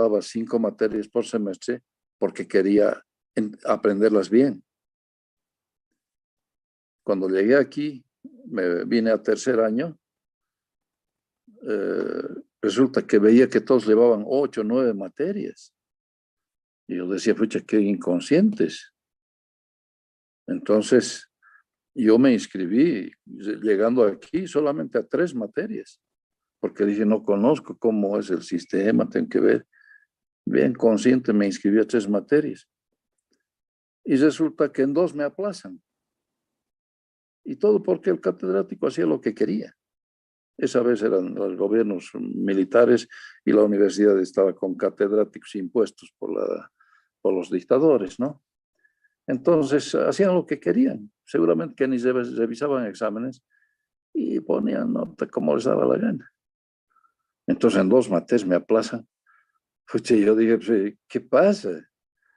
ocupaba 5 materias por semestre porque quería aprenderlas bien. Cuando llegué aquí, me vine a tercer año, resulta que veía que todos llevaban 8 o 9 materias. Y yo decía, pucha, qué inconscientes. Entonces, yo me inscribí, llegando aquí, solamente a 3 materias, porque dije, no conozco cómo es el sistema, tengo que ver. Bien consciente, me inscribí a 3 materias. Y resulta que en 2 me aplazan. Y todo porque el catedrático hacía lo que quería. Esa vez eran los gobiernos militares y la universidad estaba con catedráticos impuestos por los dictadores, ¿no? Entonces hacían lo que querían. Seguramente que ni revisaban exámenes y ponían nota como les daba la gana. Entonces en 2 materias me aplazan. Pues yo dije, pues, ¿qué pasa?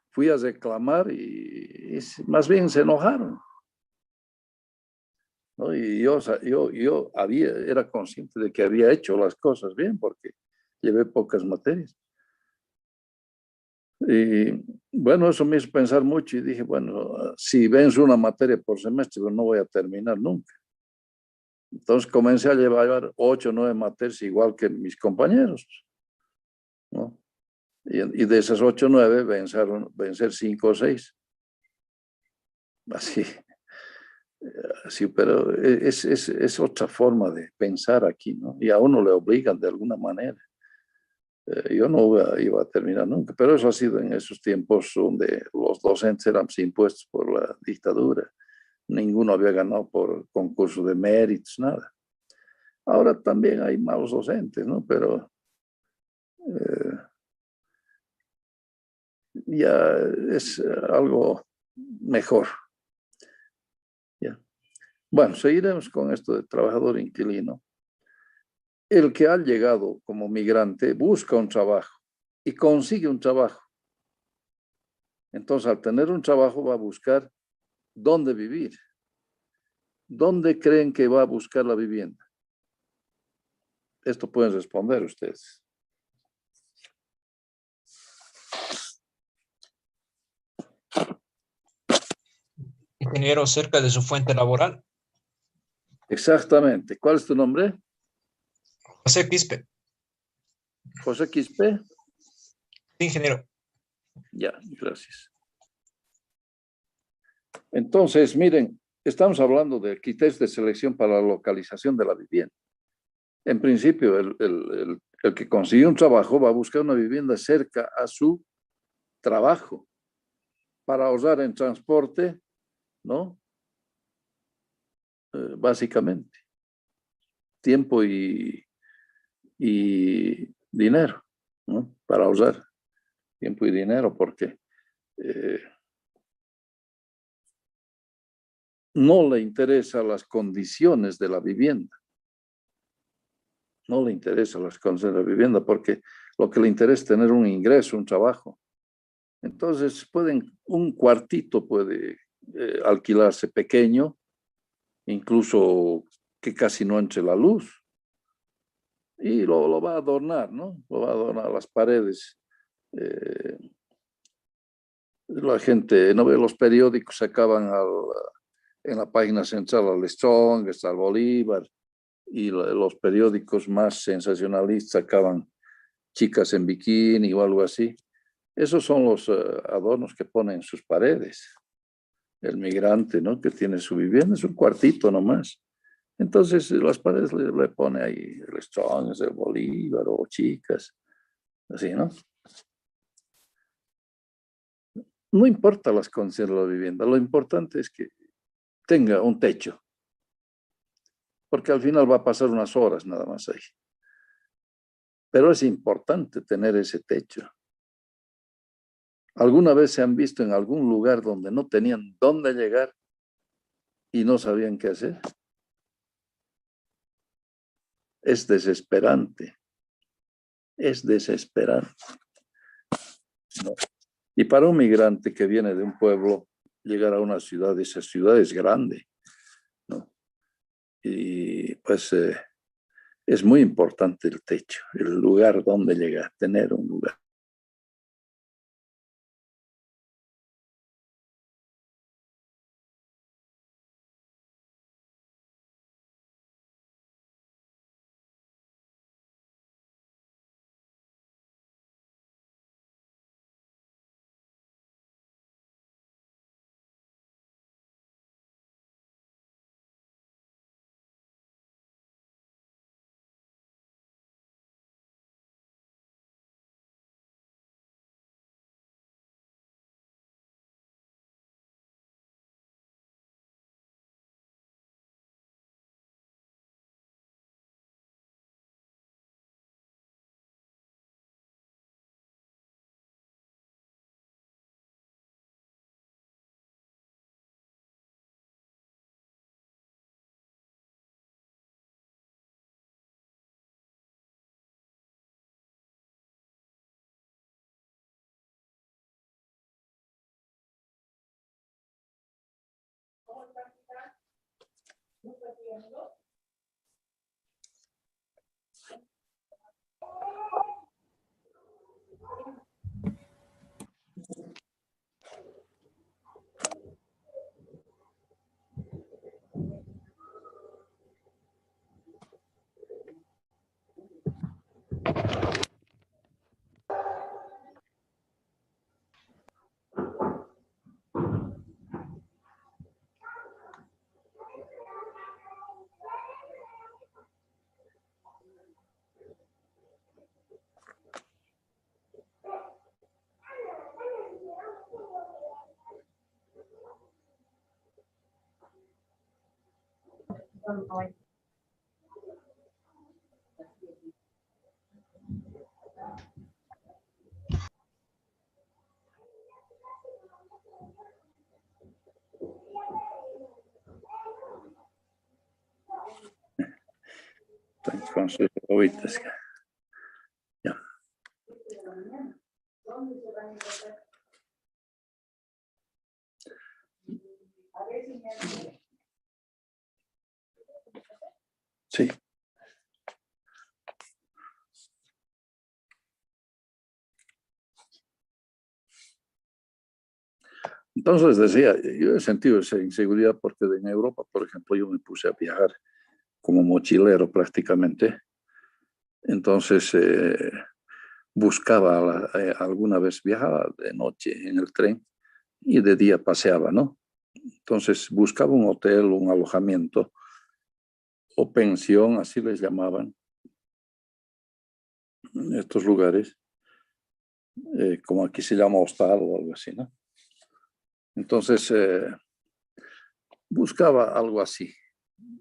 Fui a reclamar y más bien se enojaron, ¿no? Y yo era consciente de que había hecho las cosas bien porque llevé pocas materias. Y bueno, eso me hizo pensar mucho y dije, bueno, si venzo una materia por semestre, pues no voy a terminar nunca. Entonces comencé a llevar 8 o 9 materias igual que mis compañeros, ¿no? Y de esas 8 o 9 vencer 5 o 6. Así, así, pero es otra forma de pensar aquí, ¿no? Y a uno le obligan de alguna manera. Yo no iba a terminar nunca, pero eso ha sido en esos tiempos donde los docentes eran impuestos por la dictadura. Ninguno había ganado por concurso de méritos, nada. Ahora también hay malos docentes, ¿no? Pero eh, ya es algo mejor. ¿Ya? Bueno, seguiremos con esto de trabajador inquilino. El que ha llegado como migrante busca un trabajo y consigue un trabajo. Entonces, al tener un trabajo va a buscar dónde vivir. ¿Dónde creen que va a buscar la vivienda? Esto pueden responder ustedes. Ingeniero, cerca de su fuente laboral. Exactamente. ¿Cuál es tu nombre? José Quispe. José Quispe. Ingeniero. Ya, gracias. Entonces, miren, estamos hablando de criterios de selección para la localización de la vivienda. En principio, el que consigue un trabajo va a buscar una vivienda cerca a su trabajo para ahorrar en transporte, ¿no? Básicamente, tiempo y dinero, ¿no? Para ahorrar tiempo y dinero, porque no le interesan las condiciones de la vivienda. No le interesan las condiciones de la vivienda, porque lo que le interesa es tener un ingreso, un trabajo. Entonces, un cuartito puede alquilarse pequeño, incluso que casi no entre la luz. Y lo va a adornar, ¿no? Lo va a adornar las paredes. La gente, no ve los periódicos, sacaban en la página central al Strong, al Bolívar, y los periódicos más sensacionalistas sacaban chicas en bikini o algo así. Esos son los adornos que ponen en sus paredes. El migrante, ¿no? Que tiene su vivienda, es un cuartito nomás. Entonces las paredes le pone ahí el Strong, el Bolívar o chicas, así, ¿no? No importa las condiciones de la vivienda, lo importante es que tenga un techo, porque al final va a pasar unas horas nada más ahí. Pero es importante tener ese techo. ¿Alguna vez se han visto en algún lugar donde no tenían dónde llegar y no sabían qué hacer? Es desesperante. Es desesperante, ¿no? Y para un migrante que viene de un pueblo, llegar a una ciudad, esa ciudad es grande, ¿no? Y pues es muy importante el techo, el lugar donde llegar, tener un lugar. Entonces, ahorita es que, ya. Sí. Entonces decía, yo he sentido esa inseguridad porque en Europa, por ejemplo, yo me puse a viajar como mochilero prácticamente. Entonces buscaba, alguna vez viajaba de noche en el tren y de día paseaba, ¿no? Entonces buscaba un hotel, un alojamiento o pensión, así les llamaban, en estos lugares, como aquí se llama hostal o algo así, ¿no? Entonces buscaba algo así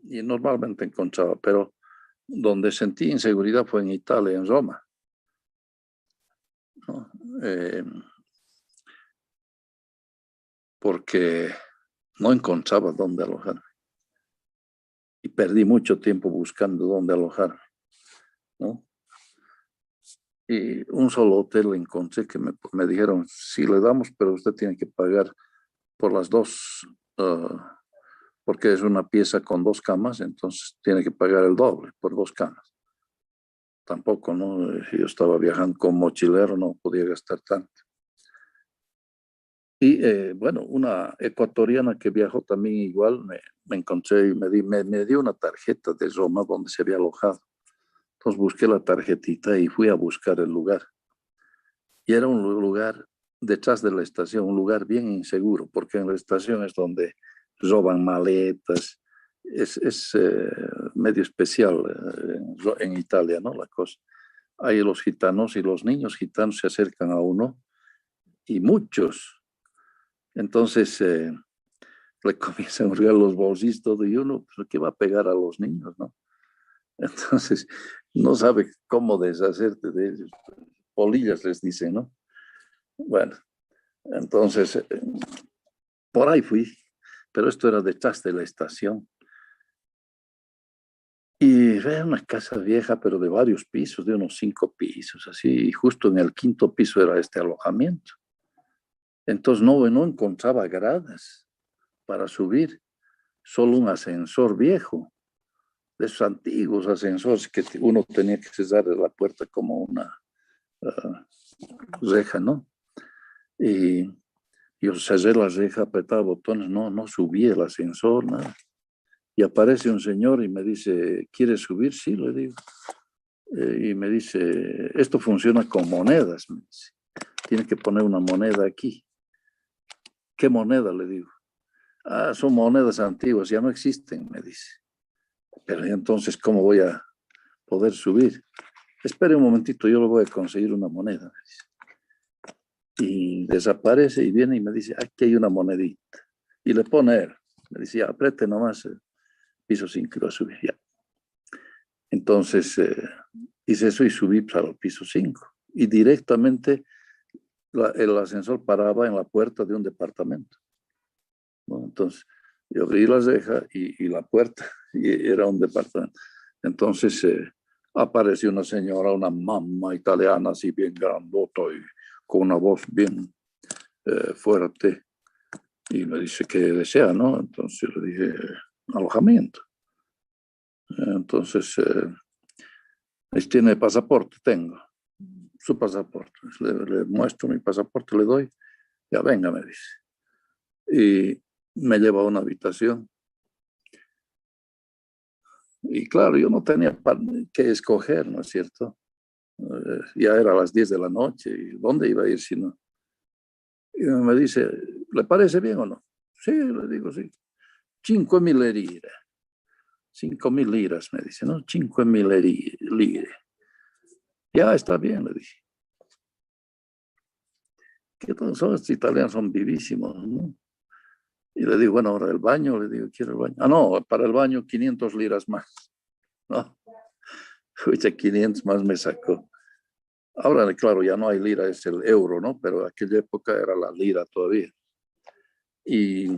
y normalmente encontraba, pero donde sentí inseguridad fue en Italia, en Roma, ¿no? Porque no encontraba dónde alojarme y perdí mucho tiempo buscando dónde alojarme, ¿no? Y un solo hotel encontré que me dijeron, sí le damos, pero usted tiene que pagar por las dos, porque es una pieza con dos camas, entonces tiene que pagar el doble por dos camas. Tampoco, ¿no? Yo estaba viajando con mochilero, no podía gastar tanto. Y bueno, una ecuatoriana que viajó también igual, me encontré y me dio una tarjeta de Roma donde se había alojado. Entonces busqué la tarjetita y fui a buscar el lugar. Y era un lugar detrás de la estación, un lugar bien inseguro, porque en la estación es donde roban maletas. Es medio especial en Italia, ¿no? La cosa. Ahí los gitanos y los niños gitanos se acercan a uno y muchos. Entonces le comienzan a hurgar los bolsillos todo y uno, pues, ¿qué va a pegar a los niños, no? Entonces no sabe cómo deshacerte de ellos. Polillas les dicen, ¿no? Bueno, entonces por ahí fui, pero esto era detrás de la estación. Y era una casa vieja, pero de varios pisos, de unos 5 pisos, así, y justo en el quinto piso era este alojamiento. Entonces no encontraba gradas para subir, solo un ascensor viejo, de esos antiguos ascensores que uno tenía que cerrar la puerta como una reja, ¿no? Y yo cerré la reja, apretaba botones, no subía el ascensor, nada. Y aparece un señor y me dice, ¿quieres subir? Sí, le digo. Y me dice, esto funciona con monedas, me dice. Tiene que poner una moneda aquí. ¿Qué moneda? Le digo. Ah, son monedas antiguas, ya no existen, me dice. Pero entonces, ¿cómo voy a poder subir? Espere un momentito, yo le voy a conseguir una moneda, me dice. Y desaparece y viene y me dice, aquí hay una monedita. Y le pone él. Me dice, ya, apriete nomás el piso 5 y va a subir, ya. Entonces hice eso y subí al piso 5. Y directamente el ascensor paraba en la puerta de un departamento, ¿no? Entonces yo abrí la reja y la puerta y era un departamento. Entonces apareció una señora, una mamá italiana así bien grandota y con una voz bien fuerte y me dice, ¿qué desea, no? Entonces le dije, alojamiento. Entonces, tiene pasaporte, tengo su pasaporte. Le muestro mi pasaporte, le doy, ya venga, me dice. Y me lleva a una habitación. Y claro, yo no tenía que escoger, ¿no es cierto? Ya era a las 10 de la noche, ¿y dónde iba a ir si no? Y me dice, ¿le parece bien o no? Sí, le digo, sí. 5.000 lire. 5.000 liras, me dice, ¿no? 5.000 lire. Ya está bien, le dije. Que todos son estos italianos, son vivísimos, ¿no? Y le digo, bueno, ahora el baño, le digo, quiero el baño. Ah, no, para el baño 500 liras más, ¿no? Oye, 500 más me sacó. Ahora, claro, ya no hay lira, es el euro, ¿no? Pero en aquella época era la lira todavía. Y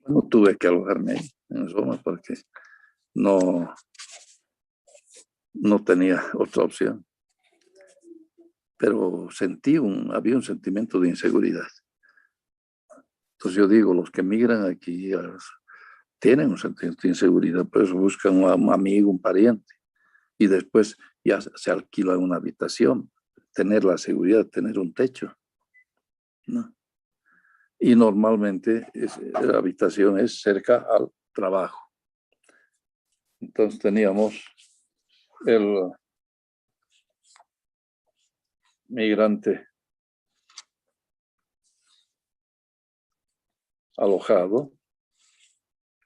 bueno, tuve que alojarme ahí, en Roma, porque no, no tenía otra opción. Pero había un sentimiento de inseguridad. Entonces yo digo, los que migran aquí tienen un sentimiento de inseguridad, por eso buscan un amigo, un pariente, y después ya se alquila una habitación, tener la seguridad de tener un techo, ¿no? Y normalmente la habitación es cerca al trabajo. Entonces teníamos el migrante alojado,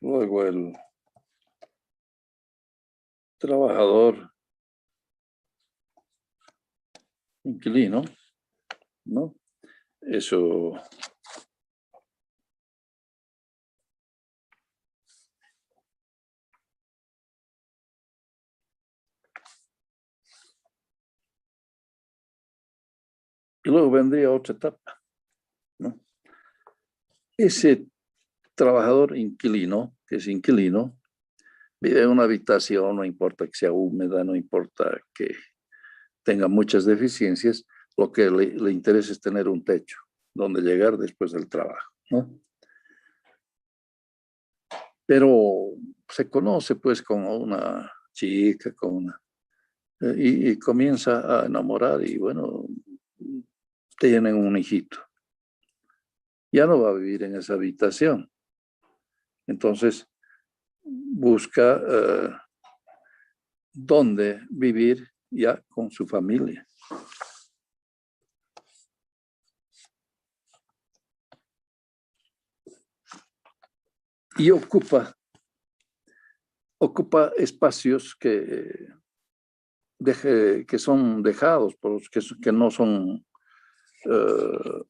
luego el trabajador inquilino, ¿no? Eso. Y luego vendría otra etapa, ¿no? Ese trabajador inquilino, que es inquilino, vive en una habitación, no importa que sea húmeda, no importa que tenga muchas deficiencias, lo que le interesa es tener un techo donde llegar después del trabajo, ¿no? Pero se conoce pues con una chica, y comienza a enamorar y bueno, tienen un hijito. Ya no va a vivir en esa habitación. Entonces busca dónde vivir ya con su familia. Y ocupa espacios que son dejados, que no son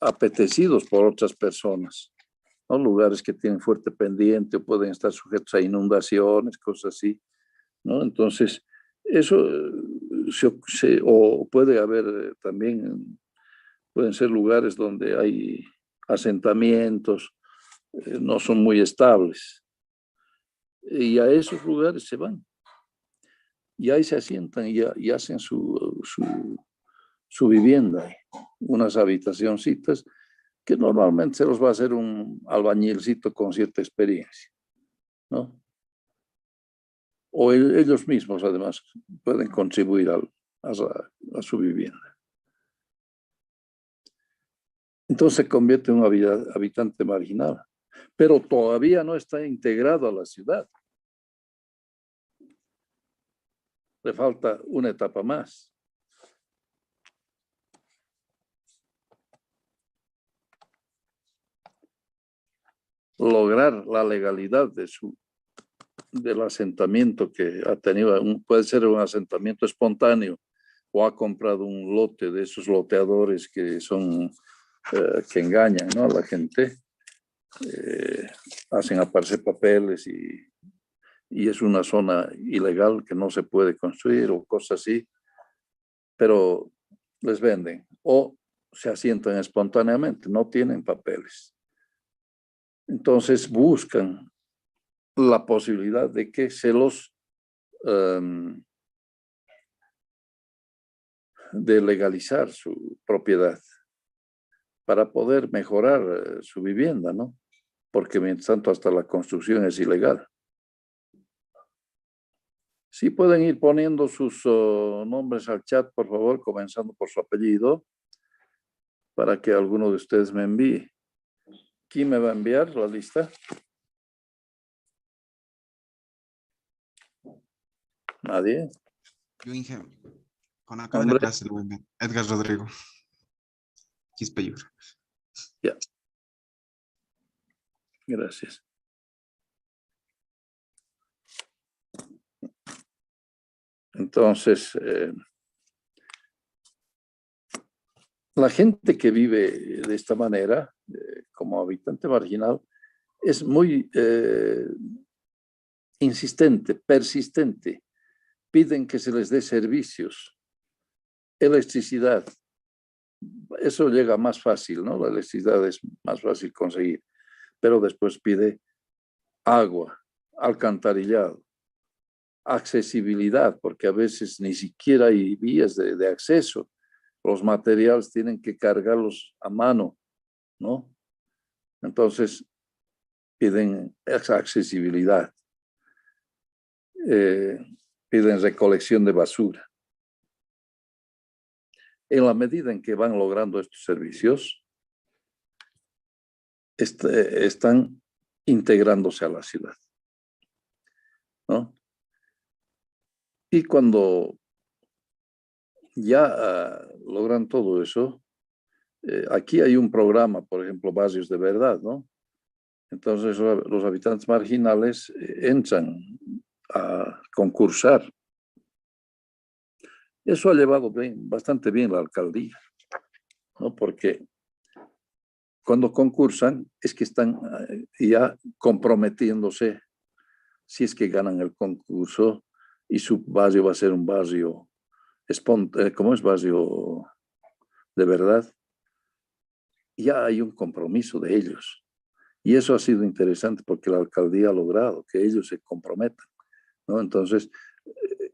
apetecidos por otras personas, ¿no? Lugares que tienen fuerte pendiente o pueden estar sujetos a inundaciones, cosas así, ¿no? Entonces, eso o puede haber también, pueden ser lugares donde hay asentamientos, no son muy estables, y a esos lugares se van. Y ahí se asientan y hacen su vivienda, unas habitacioncitas que normalmente se los va a hacer un albañilcito con cierta experiencia, ¿no? O ellos mismos, además, pueden contribuir a su vivienda. Entonces se convierte en un habitante marginal, pero todavía no está integrado a la ciudad. Le falta una etapa más. Lograr la legalidad del asentamiento que ha tenido. Puede ser un asentamiento espontáneo o ha comprado un lote de esos loteadores que son que engañan, ¿no?, a la gente, hacen aparecer papeles y es una zona ilegal que no se puede construir o cosas así, pero les venden o se asientan espontáneamente, no tienen papeles. Entonces buscan la posibilidad de que se los de legalizar su propiedad para poder mejorar su vivienda, ¿no? Porque mientras tanto hasta la construcción es ilegal. Sí pueden ir poniendo sus nombres al chat, por favor, comenzando por su apellido, para que alguno de ustedes me envíe. ¿Quién me va a enviar la lista? ¿Nadie? Yo, Inge, con acá en la Hombre, clase lo voy a enviar. Edgar Rodrigo, Quispeyur. ya. Gracias. Entonces, la gente que vive de esta manera, como habitante marginal, es muy insistente, persistente. Piden que se les dé servicios, electricidad. Eso llega más fácil, ¿no? La electricidad es más fácil conseguir, pero después pide agua, alcantarillado, accesibilidad, porque a veces ni siquiera hay vías de acceso. Los materiales tienen que cargarlos a mano, ¿no? Entonces, piden esa accesibilidad, piden recolección de basura. En la medida en que van logrando estos servicios, están integrándose a la ciudad, ¿no? Y cuando ya logran todo eso, aquí hay un programa, por ejemplo, Barrios de Verdad, ¿no? Entonces los habitantes marginales entran a concursar. Eso ha llevado bastante bien la alcaldía, ¿no? Porque cuando concursan es que están ya comprometiéndose, si es que ganan el concurso y su barrio va a ser un barrio, ¿cómo es? Barrio de verdad. Ya hay un compromiso de ellos. Y eso ha sido interesante porque la alcaldía ha logrado que ellos se comprometan, ¿no? Entonces,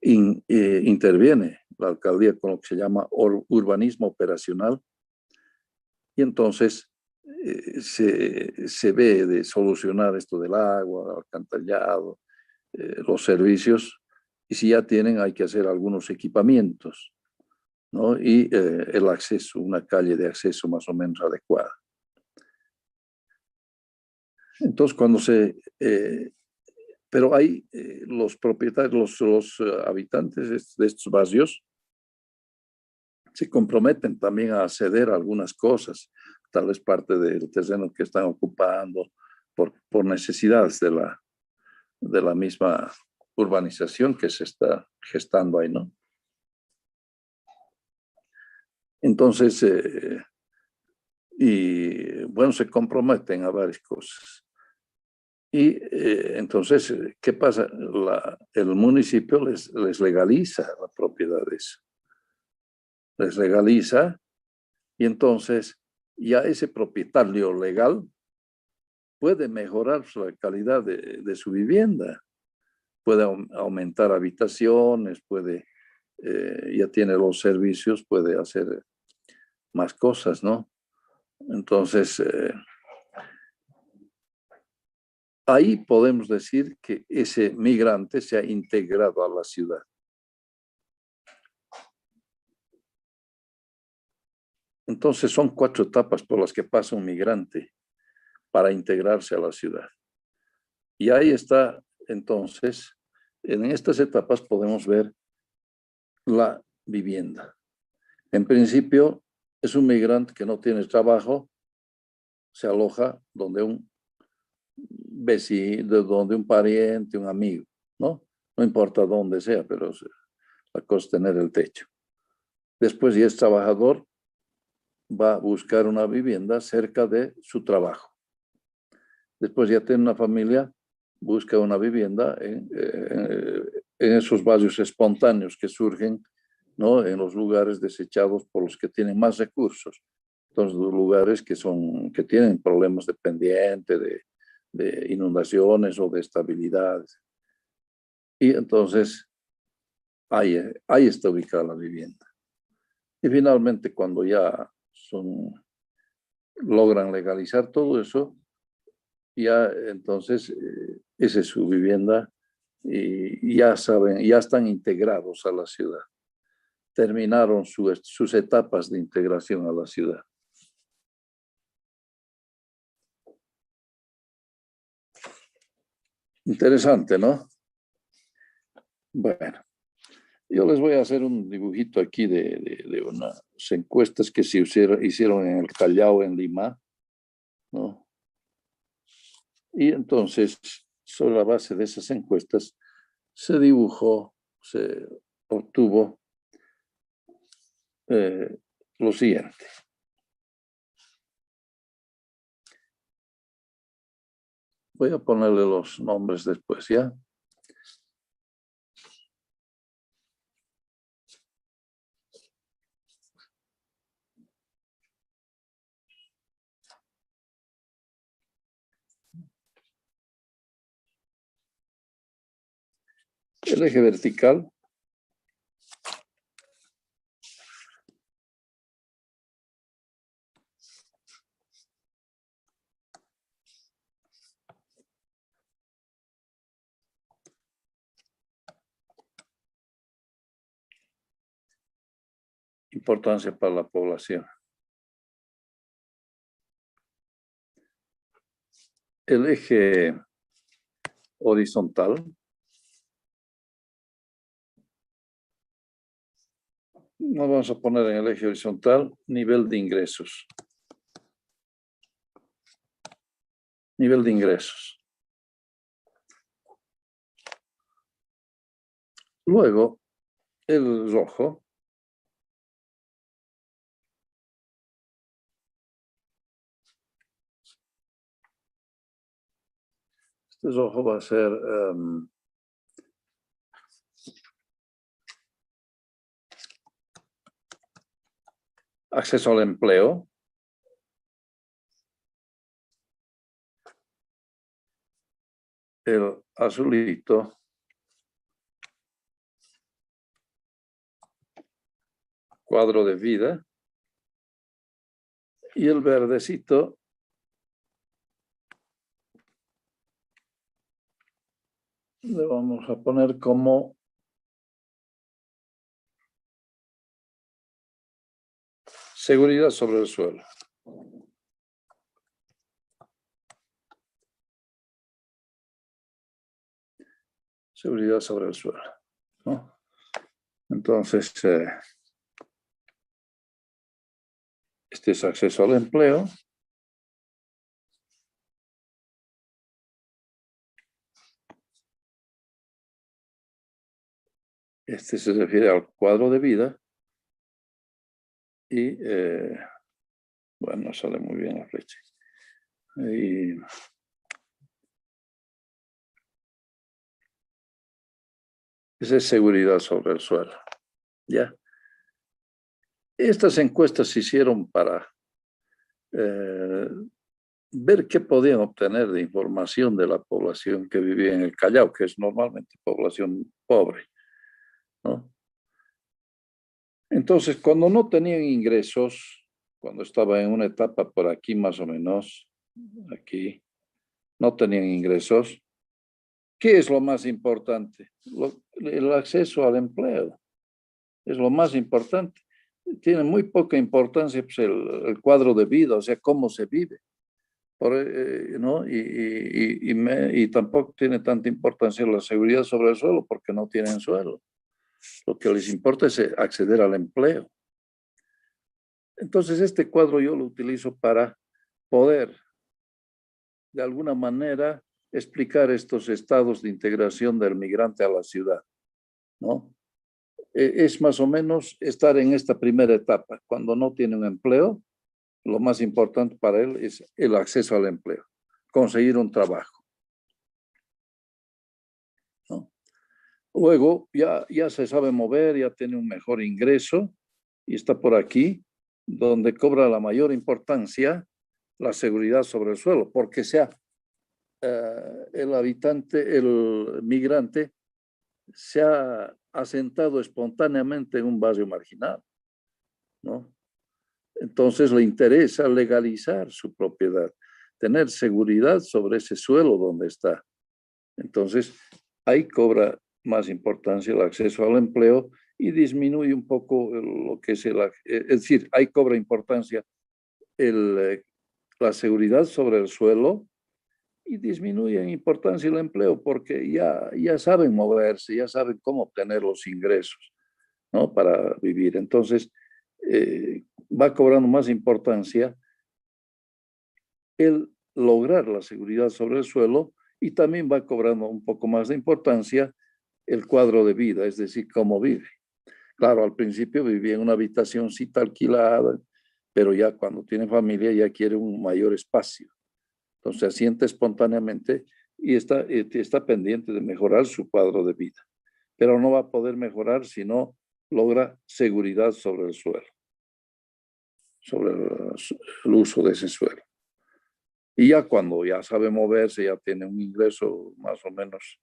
interviene la alcaldía con lo que se llama urbanismo operacional y entonces se ve de solucionar esto del agua, el alcantarillado, los servicios, y si ya tienen hay que hacer algunos equipamientos, ¿no? Y el acceso, una calle de acceso más o menos adecuada. Entonces, pero hay los propietarios, los habitantes de estos barrios se comprometen también a ceder a algunas cosas, tal vez parte del terreno que están ocupando por necesidades de la misma urbanización que se está gestando ahí, ¿no? Entonces, y bueno, se comprometen a varias cosas. Y entonces, ¿qué pasa? El municipio les legaliza las propiedades, les legaliza y entonces ya ese propietario legal puede mejorar la calidad de su vivienda, puede aumentar habitaciones, ya tiene los servicios, puede hacer más cosas, ¿no? Entonces, ahí podemos decir que ese migrante se ha integrado a la ciudad. Entonces son 4 etapas por las que pasa un migrante para integrarse a la ciudad. Y ahí está, entonces, en estas etapas podemos ver la vivienda. En principio, es un migrante que no tiene trabajo, se aloja donde un vecino, donde un pariente, un amigo, ¿no? No importa dónde sea, pero la cosa es tener el techo. Después, ya es trabajador, va a buscar una vivienda cerca de su trabajo. Después ya tiene una familia, busca una vivienda en esos barrios espontáneos que surgen, ¿no? En los lugares desechados por los que tienen más recursos. Entonces, los lugares que tienen problemas de pendiente, de inundaciones o de estabilidad. Y entonces, ahí está ubicada la vivienda. Y finalmente, cuando ya logran legalizar todo eso, ya entonces esa es su vivienda y ya saben, ya están integrados a la ciudad. Terminaron sus etapas de integración a la ciudad. Interesante, ¿no? Bueno, yo les voy a hacer un dibujito aquí de unas encuestas que se hicieron en el Callao, en Lima, ¿no? Y entonces, sobre la base de esas encuestas, se dibujó, se obtuvo lo siguiente. Voy a ponerle los nombres después, ¿ya? El eje vertical importancia para la población. El eje horizontal, nos vamos a poner en el eje horizontal nivel de ingresos. Nivel de ingresos. Luego, el rojo, este rojo va a ser acceso al empleo. El azulito cuadro de vida y el verdecito le vamos a poner como seguridad sobre el suelo. Seguridad sobre el suelo, ¿no? Entonces, este es acceso al empleo. Este se refiere al cuadro de vida. Y, bueno, sale muy bien la flecha. Y esa es seguridad sobre el suelo. ¿Ya? Estas encuestas se hicieron para ver qué podían obtener de información de la población que vivía en el Callao, que es normalmente población pobre, ¿no? Entonces, cuando no tenían ingresos, cuando estaba en una etapa por aquí más o menos, aquí, no tenían ingresos, ¿qué es lo más importante? El acceso al empleo es lo más importante. Tiene muy poca importancia pues, el cuadro de vida, o sea, cómo se vive. ¿No? Y tampoco tiene tanta importancia la seguridad sobre el suelo porque no tienen suelo. Lo que les importa es acceder al empleo. Entonces, este cuadro yo lo utilizo para poder, de alguna manera, explicar estos estados de integración del migrante a la ciudad, ¿no? Es más o menos estar en esta primera etapa. Cuando no tiene un empleo, lo más importante para él es el acceso al empleo, conseguir un trabajo, ¿no? Luego ya se sabe mover, ya tiene un mejor ingreso y está por aquí, donde cobra la mayor importancia la seguridad sobre el suelo, porque sea el habitante, el migrante, se ha asentado espontáneamente en un barrio marginal, ¿no? Entonces le interesa legalizar su propiedad, tener seguridad sobre ese suelo donde está. Entonces, ahí cobra más importancia el acceso al empleo y disminuye un poco lo que es es decir, ahí cobra importancia la seguridad sobre el suelo y disminuye en importancia el empleo porque ya saben moverse, ya saben cómo obtener los ingresos, ¿no? Para vivir. Entonces, va cobrando más importancia el lograr la seguridad sobre el suelo y también va cobrando un poco más de importancia el cuadro de vida, es decir, cómo vive. Claro, al principio vivía en una habitacióncita alquilada, pero ya cuando tiene familia ya quiere un mayor espacio. Entonces se asienta espontáneamente y está pendiente de mejorar su cuadro de vida. Pero no va a poder mejorar si no logra seguridad sobre el suelo, sobre el uso de ese suelo. Y ya cuando ya sabe moverse, ya tiene un ingreso más o menos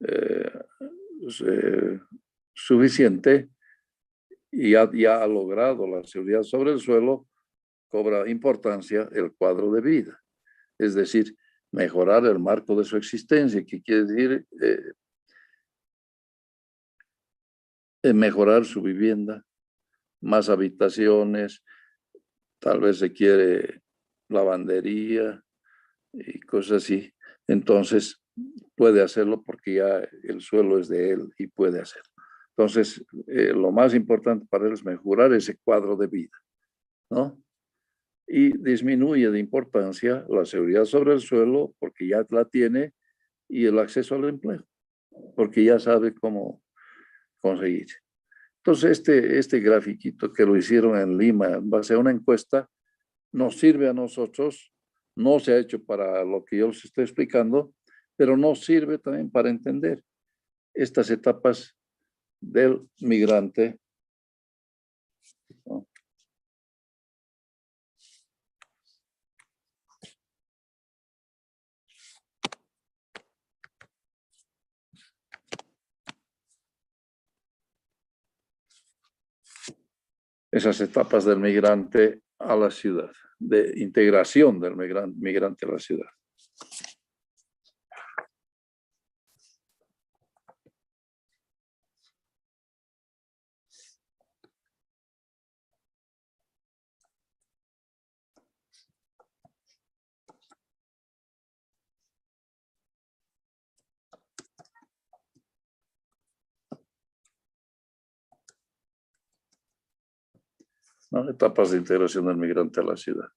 eh, suficiente y ya ha logrado la seguridad sobre el suelo, cobra importancia el cuadro de vida. Es decir, mejorar el marco de su existencia, que quiere decir mejorar su vivienda, más habitaciones, tal vez se quiere lavandería y cosas así. Entonces, puede hacerlo porque ya el suelo es de él y puede hacerlo. Entonces, lo más importante para él es mejorar ese cuadro de vida, ¿no? Y disminuye de importancia la seguridad sobre el suelo porque ya la tiene y el acceso al empleo, porque ya sabe cómo conseguir. Entonces, este grafiquito que lo hicieron en Lima en base a una encuesta nos sirve a nosotros, no se ha hecho para lo que yo les estoy explicando, pero nos sirve también para entender estas etapas del migrante, ¿no? Esas etapas del migrante a la ciudad, de integración del migrante a la ciudad. ¿No? Etapas de integración del migrante a la ciudad.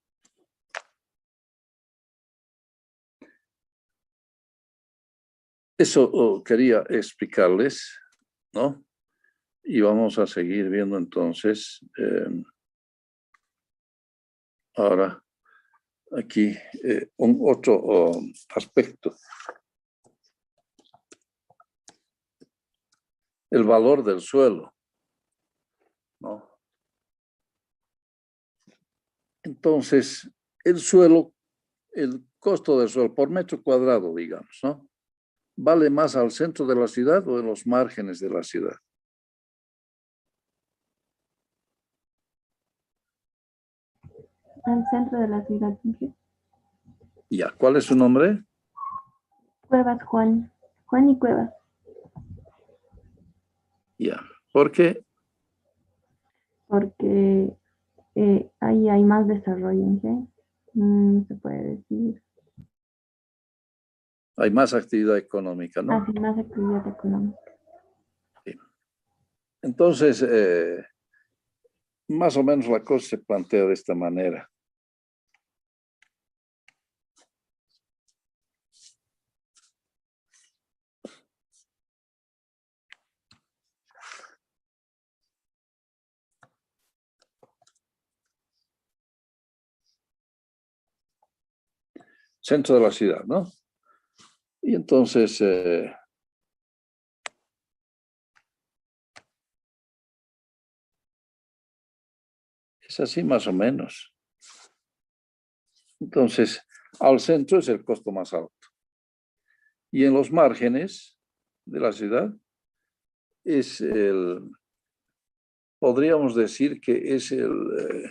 Eso quería explicarles, ¿no? Y vamos a seguir viendo entonces, ahora aquí un otro aspecto. El valor del suelo, ¿no? Entonces, el suelo, el costo del suelo por metro cuadrado, digamos, ¿no? ¿Vale más al centro de la ciudad o en los márgenes de la ciudad? Al centro de la ciudad. ¿Sí? Ya, ¿cuál es su nombre? Cuevas Juan. Juan y Cuevas. Ya, ¿por qué? Porque ahí hay más desarrollo, ¿sí? Se puede decir. Hay más actividad económica, ¿no? Así, más actividad económica. Sí. Entonces, más o menos la cosa se plantea de esta manera. Centro de la ciudad, ¿no? Y entonces, es así más o menos. Entonces, al centro es el costo más alto. Y en los márgenes de la ciudad es podríamos decir que es el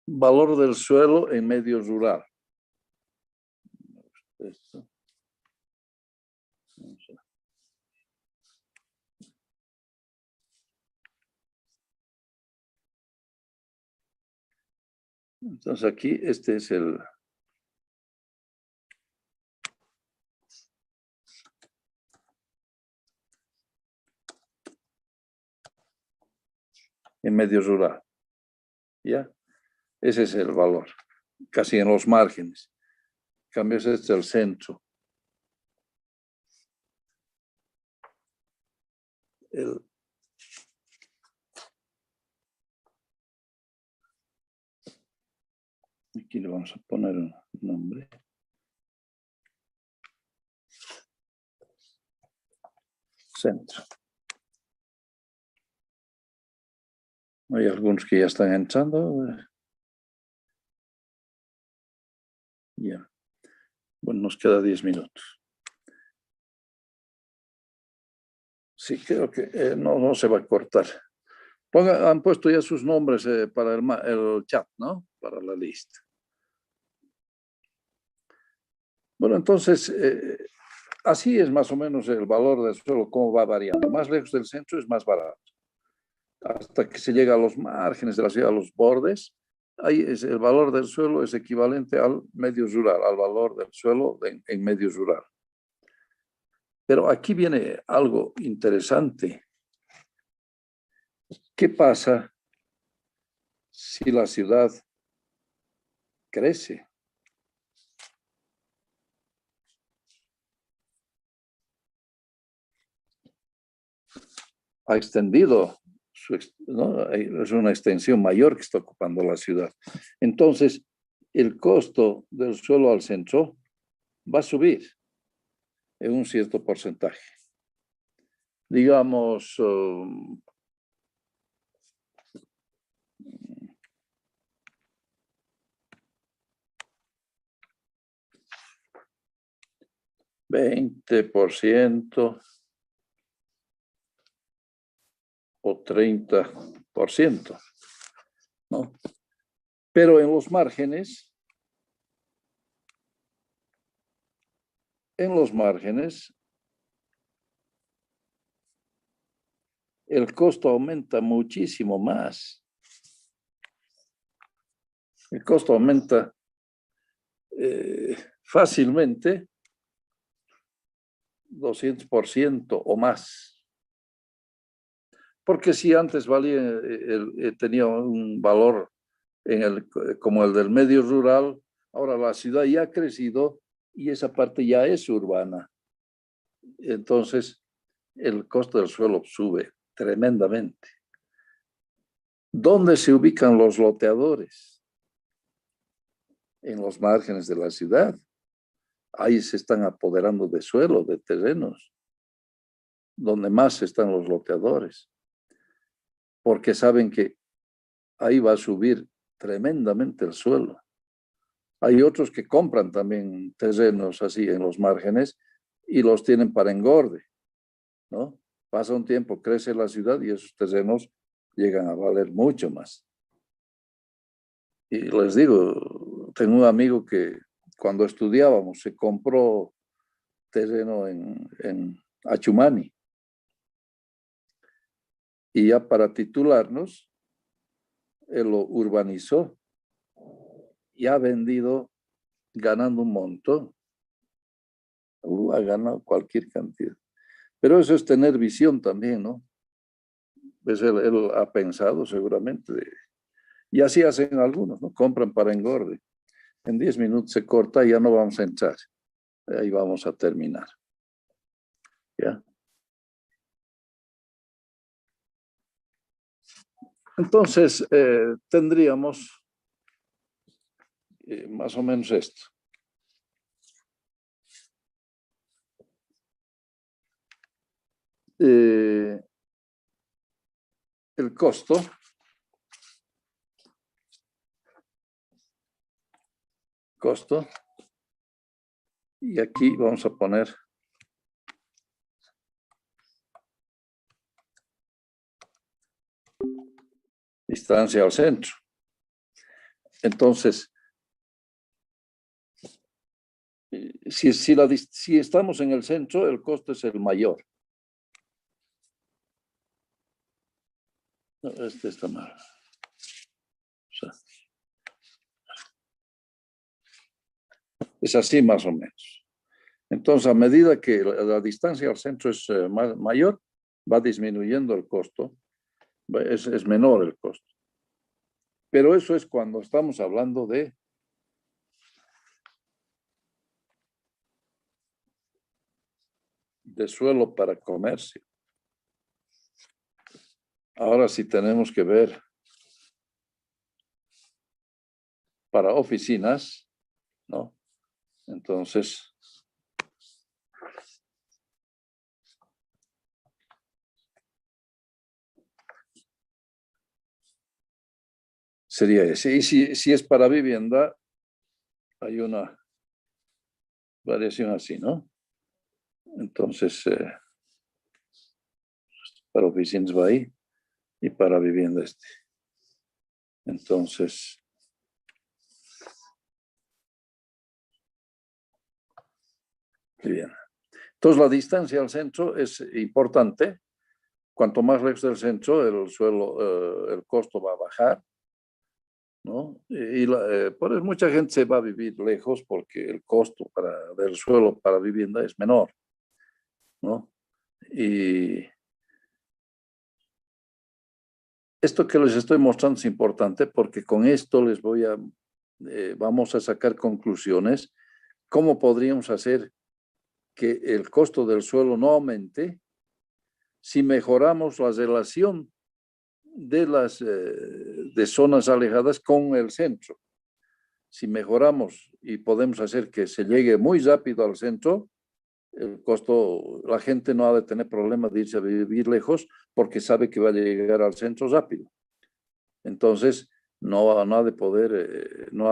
valor del suelo en medio rural. Esto. Entonces aquí este es el... en medio rural. ¿Ya? Ese es el valor, casi en los márgenes. En cambio, este es el centro. Aquí le vamos a poner un nombre. Centro. Hay algunos que ya están entrando. Ya. Bueno, nos queda 10 minutos. Sí, creo que no se va a cortar. Han puesto ya sus nombres para el chat, ¿no? Para la lista. Bueno, entonces, así es más o menos el valor del suelo, cómo va variando. Más lejos del centro es más barato. Hasta que se llega a los márgenes de la ciudad, a los bordes, ahí el valor del suelo es equivalente al medio rural, al valor del suelo en medio rural. Pero aquí viene algo interesante. ¿Qué pasa si la ciudad crece? Ha extendido, ¿no? Es una extensión mayor que está ocupando la ciudad. Entonces, el costo del suelo al centro va a subir en un cierto porcentaje. Digamos, 20% o 30%, ¿no? Pero en los márgenes, el costo aumenta muchísimo más. El costo aumenta fácilmente 200% o más. Porque si antes valía, tenía un valor como el del medio rural, ahora la ciudad ya ha crecido y esa parte ya es urbana. Entonces, el costo del suelo sube tremendamente. ¿Dónde se ubican los loteadores? En los márgenes de la ciudad. Ahí se están apoderando de suelo, de terrenos, donde más están los loteadores, porque saben que ahí va a subir tremendamente el suelo. Hay otros que compran también terrenos así en los márgenes y los tienen para engorde, ¿no? Pasa un tiempo, crece la ciudad y esos terrenos llegan a valer mucho más. Y les digo, tengo un amigo que cuando estudiábamos se compró terreno en Achumani. Y ya para titularnos, él lo urbanizó y ha vendido ganando un montón. Ha ganado cualquier cantidad. Pero eso es tener visión también, ¿no? Pues él ha pensado seguramente. Y así hacen algunos, ¿no? Compran para engorde. En 10 minutos se corta y ya no vamos a entrar. Ahí vamos a terminar. ¿Ya? Entonces, tendríamos más o menos esto. El costo y aquí vamos a poner distancia al centro. Entonces, si estamos en el centro, el costo es el mayor. No, este está mal. O sea, Es así más o menos. Entonces, a medida que la distancia al centro es mayor, va disminuyendo el costo, es menor el costo. Pero eso es cuando estamos hablando de suelo para comercio. Ahora sí tenemos que ver para oficinas, ¿no? Entonces, sería ese. Y si es para vivienda, hay una variación así, ¿no? Entonces, para oficinas va ahí y para vivienda este. Entonces, bien. Entonces, la distancia al centro es importante. Cuanto más lejos del centro, el suelo, el costo va a bajar, ¿no? Por eso mucha gente se va a vivir lejos porque el costo del suelo para vivienda es menor, ¿no? Y esto que les estoy mostrando es importante porque con esto vamos a sacar conclusiones. ¿Cómo podríamos hacer que el costo del suelo no aumente si mejoramos la relación de zonas alejadas con el centro? Si mejoramos y podemos hacer que se llegue muy rápido al centro, el costo, la gente no ha de tener problema de irse a vivir lejos porque sabe que va a llegar al centro rápido. Entonces, no ha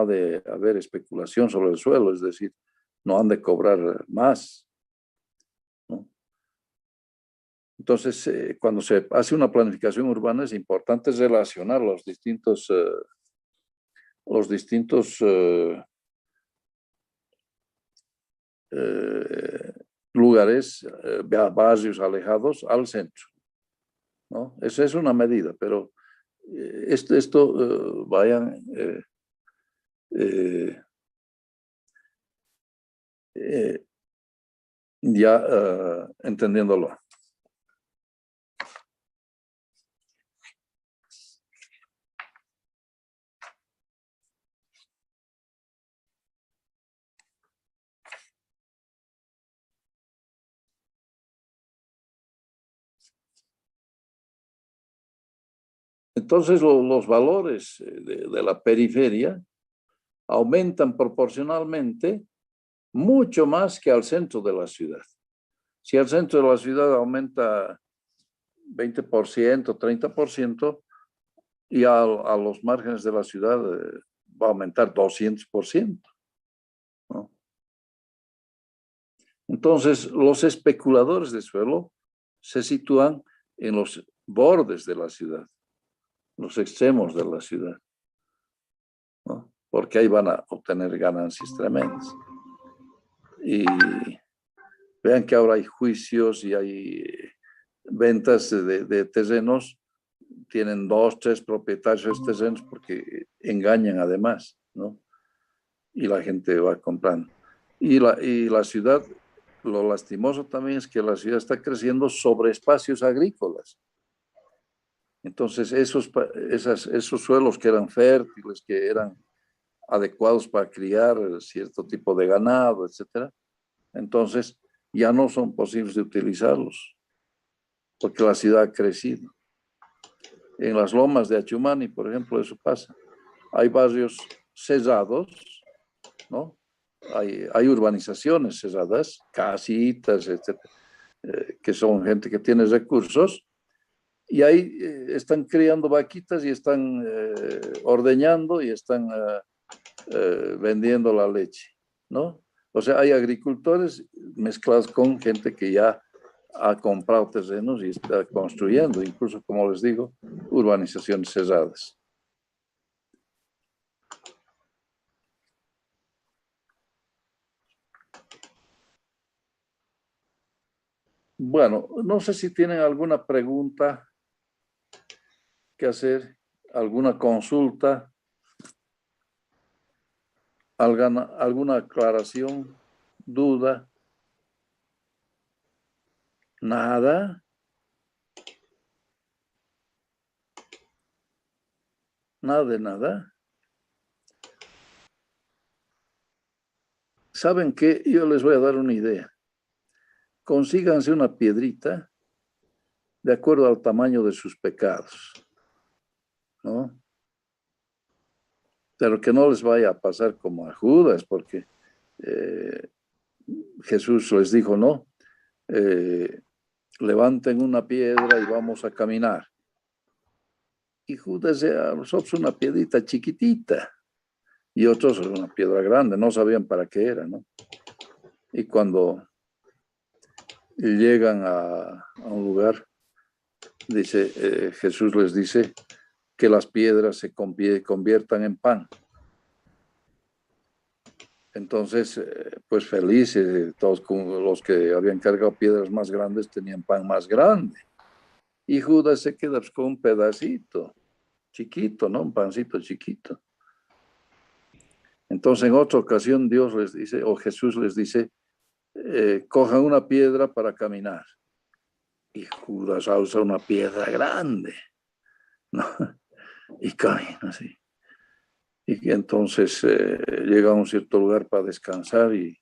de haber especulación sobre el suelo, es decir, no han de cobrar más, ¿no? Entonces, cuando se hace una planificación urbana es importante relacionar los distintos lugares, barrios alejados al centro, ¿no? Esa es una medida, pero vayan ya entendiéndolo. Entonces los valores de la periferia aumentan proporcionalmente mucho más que al centro de la ciudad. Si al centro de la ciudad aumenta 20%, 30%, y a los márgenes de la ciudad va a aumentar 200%, ¿no? Entonces, los especuladores de suelo se sitúan en los bordes de la ciudad, los extremos de la ciudad, ¿no? Porque ahí van a obtener ganancias tremendas. Y vean que ahora hay juicios y hay ventas de terrenos, tienen 2, 3 propietarios de estos terrenos porque engañan además, ¿no? Y la gente va comprando. Y la ciudad, lo lastimoso también es que la ciudad está creciendo sobre espacios agrícolas. Entonces, esos suelos que eran fértiles, que eran adecuados para criar cierto tipo de ganado, etcétera, entonces ya no son posibles de utilizarlos, porque la ciudad ha crecido. En las lomas de Achumani, por ejemplo, eso pasa. Hay barrios cerrados, ¿no? Hay urbanizaciones cerradas, casitas, etcétera, que son gente que tiene recursos, y ahí están criando vaquitas y están ordeñando y están vendiendo la leche, ¿no? O sea, hay agricultores mezclados con gente que ya ha comprado terrenos y está construyendo, incluso, como les digo, urbanizaciones cerradas. Bueno, no sé si tienen alguna pregunta que hacer, alguna consulta, ¿Alguna aclaración? ¿Duda? ¿Nada? ¿Nada de nada? ¿Saben qué? Yo les voy a dar una idea. Consíganse una piedrita de acuerdo al tamaño de sus pecados, ¿no? Pero que no les vaya a pasar como a Judas, porque Jesús les dijo, no, levanten una piedra y vamos a caminar. Y Judas nosotros una piedrita chiquitita y otros una piedra grande, no sabían para qué era, ¿no? Y cuando llegan a un lugar, dice, Jesús les dice que las piedras se conviertan en pan. Entonces, pues felices, todos los que habían cargado piedras más grandes tenían pan más grande. Y Judas se queda con un pedacito chiquito, ¿no? Un pancito chiquito. Entonces, en otra ocasión, Dios les dice, o Jesús les dice, cojan una piedra para caminar. Y Judas alza una piedra grande, ¿no? Y camina así. Y entonces llega a un cierto lugar para descansar y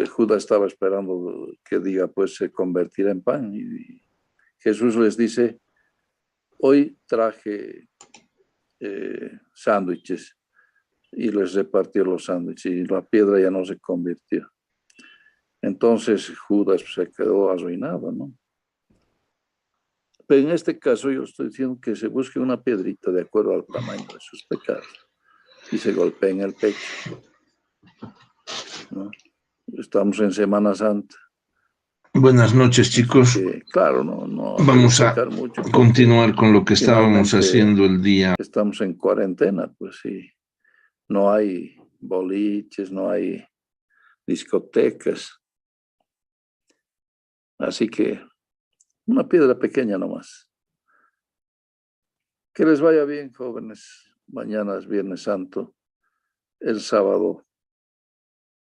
Judas estaba esperando que diga, pues se convertirá en pan. Y Jesús les dice, hoy traje sándwiches y les repartió los sándwiches y la piedra ya no se convirtió. Entonces Judas se quedó arruinado, ¿no? Pero en este caso yo estoy diciendo que se busque una piedrita de acuerdo al tamaño de sus pecados y se golpee en el pecho, ¿no? Estamos en Semana Santa. Buenas noches, chicos. Que, claro, no vamos a mucho continuar con lo que estábamos haciendo el día. Estamos en cuarentena, pues sí. No hay boliches, no hay discotecas. Así que una piedra pequeña nomás. Que les vaya bien, jóvenes. Mañana es Viernes Santo. El sábado